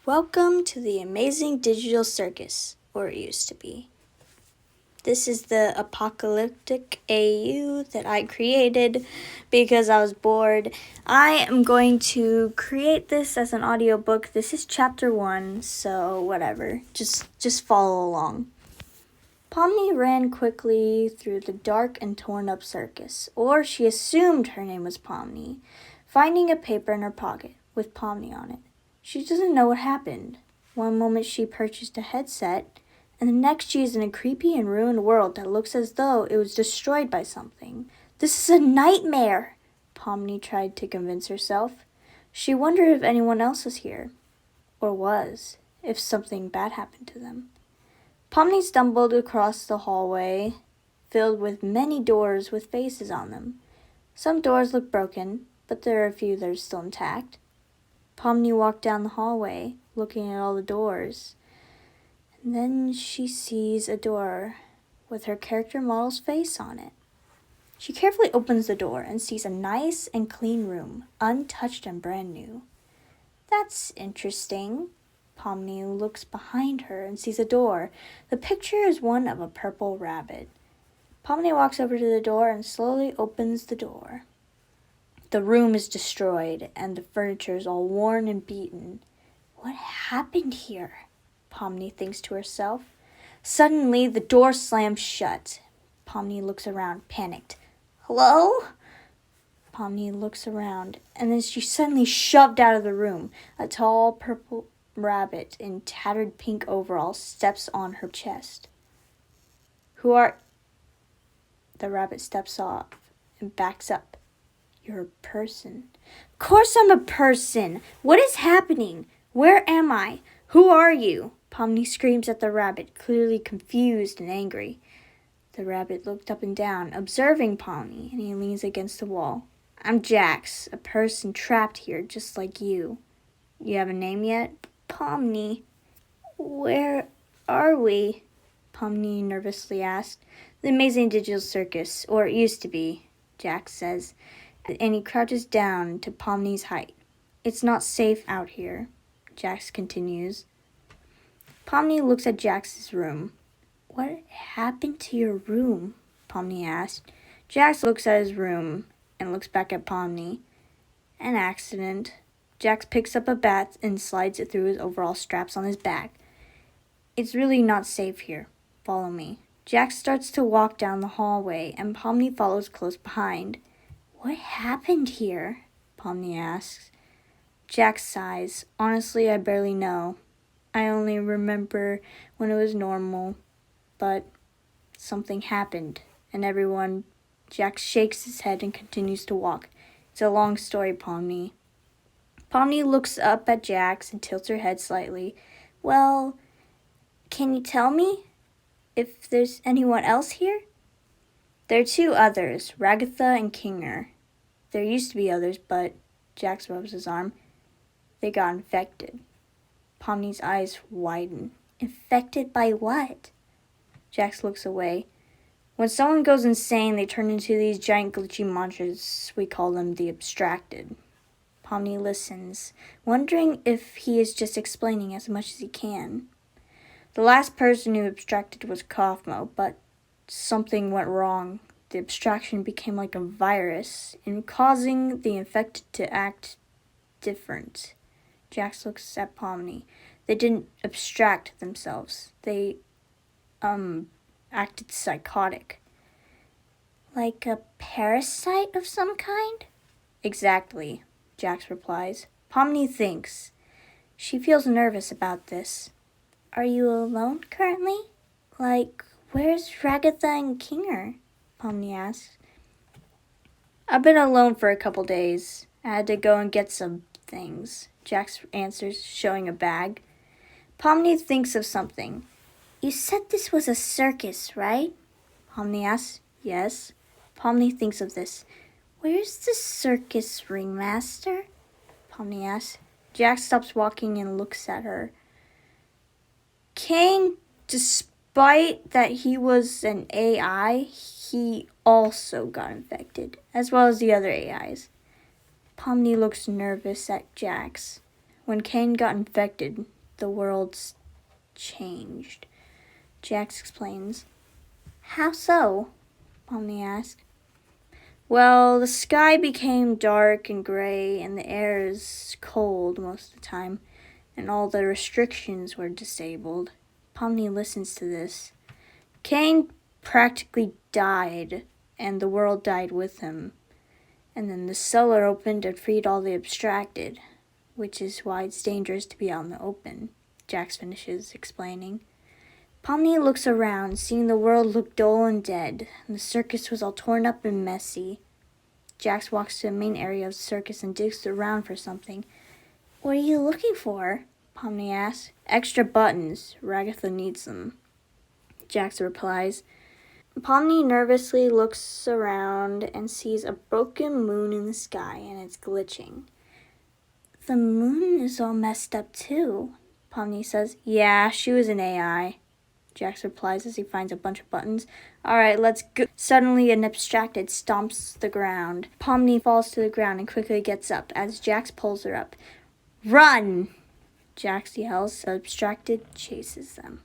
Welcome to the amazing digital circus, or it used to be. This is the Apocalyptic AU that I created because I was bored. I am going to create this as an audiobook. This is chapter 1, so whatever. Just follow along. Pomni ran quickly through the dark and torn up circus, or she assumed her name was Pomni, finding a paper in her pocket with Pomni on it. She doesn't know what happened. One moment she purchased a headset, and the next she is in a creepy and ruined world that looks as though it was destroyed by something. This is a nightmare, Pomni tried to convince herself. She wondered if anyone else was here, or was, if something bad happened to them. Pomni stumbled across the hallway, filled with many doors with faces on them. Some doors looked broken, but there are a few that are still intact. Pomni walked down the hallway, looking at all the doors. And then she sees a door with her character model's face on it. She carefully opens the door and sees a nice and clean room, untouched and brand new. That's interesting. Pomni looks behind her and sees a door. The picture is one of a purple rabbit. Pomni walks over to the door and slowly opens the door. The room is destroyed, and the furniture is all worn and beaten. What happened here? Pomni thinks to herself. Suddenly, the door slams shut. Pomni looks around, panicked. Hello? Pomni looks around, and then she's suddenly shoved out of the room. A tall purple rabbit in tattered pink overalls steps on her chest. Who are... The rabbit steps off and backs up. You're a person. Of course I'm a person. What is happening? Where am I? Who are you? Pomni screams at the rabbit, clearly confused and angry. The rabbit looked up and down, observing Pomni, and he leans against the wall. I'm Jax, a person trapped here just like you. You have a name yet? Pomni. Where are we? Pomni nervously asked. The amazing digital circus, or it used to be, Jax says, and he crouches down to Pomni's height. It's not safe out here, Jax continues. Pomni looks at Jax's room. What happened to your room? Pomni asked. Jax looks at his room and looks back at Pomni. An accident. Jax picks up a bat and slides it through his overall straps on his back. It's really not safe here. Follow me. Jax starts to walk down the hallway, and Pomni follows close behind. What happened here? Pomni asks. Jax sighs. Honestly, I barely know. I only remember when it was normal, but something happened, and everyone... Jax shakes his head and continues to walk. It's a long story, Pomni. Pomni looks up at Jax and tilts her head slightly. Well, can you tell me if there's anyone else here? There are 2 others, Ragatha and Kinger. There used to be others, but Jax rubs his arm. They got infected. Pomni's eyes widen. Infected by what? Jax looks away. When someone goes insane, they turn into these giant glitchy monsters. We call them the abstracted. Pomni listens, wondering if he is just explaining as much as he can. The last person who abstracted was Kaufmo, but something went wrong. The abstraction became like a virus, and causing the infected to act different. Jax looks at Pomni. They didn't abstract themselves. They, acted psychotic. Like a parasite of some kind? Exactly, Jax replies. Pomni thinks. She feels nervous about this. Are you alone currently? Like, where's Ragatha and Kinger? Pomni asks. I've been alone for a couple days. I had to go and get some things, Jax answers, showing a bag. Pomni thinks of something. You said this was a circus, right? Pomni asks. Yes. Pomni thinks of this. Where's the circus ringmaster? Pomni asks. Jax stops walking and looks at her. Kane, despite that he was an AI, he also got infected, as well as the other AIs. Pomni looks nervous at Jax. When Kane got infected, the world's changed. Jax explains. How so? Pomni asks. Well, the sky became dark and gray, and the air is cold most of the time, and all the restrictions were disabled. Pomni listens to this. Cain practically died, and the world died with him. And then the cellar opened and freed all the abstracted, which is why it's dangerous to be out in the open, Jax finishes explaining. Pomni looks around, seeing the world look dull and dead, and the circus was all torn up and messy. Jax walks to the main area of the circus and digs around for something. What are you looking for? Pomni asks. Extra buttons. Ragatha needs them, Jax replies. Pomni nervously looks around and sees a broken moon in the sky, and it's glitching. The moon is all messed up too, Pomni says. Yeah, she was an AI, Jax replies as he finds a bunch of buttons. Alright, let's go. Suddenly an abstracted stomps the ground. Pomni falls to the ground and quickly gets up as Jax pulls her up. Run! Jax yells. The abstracted chases them.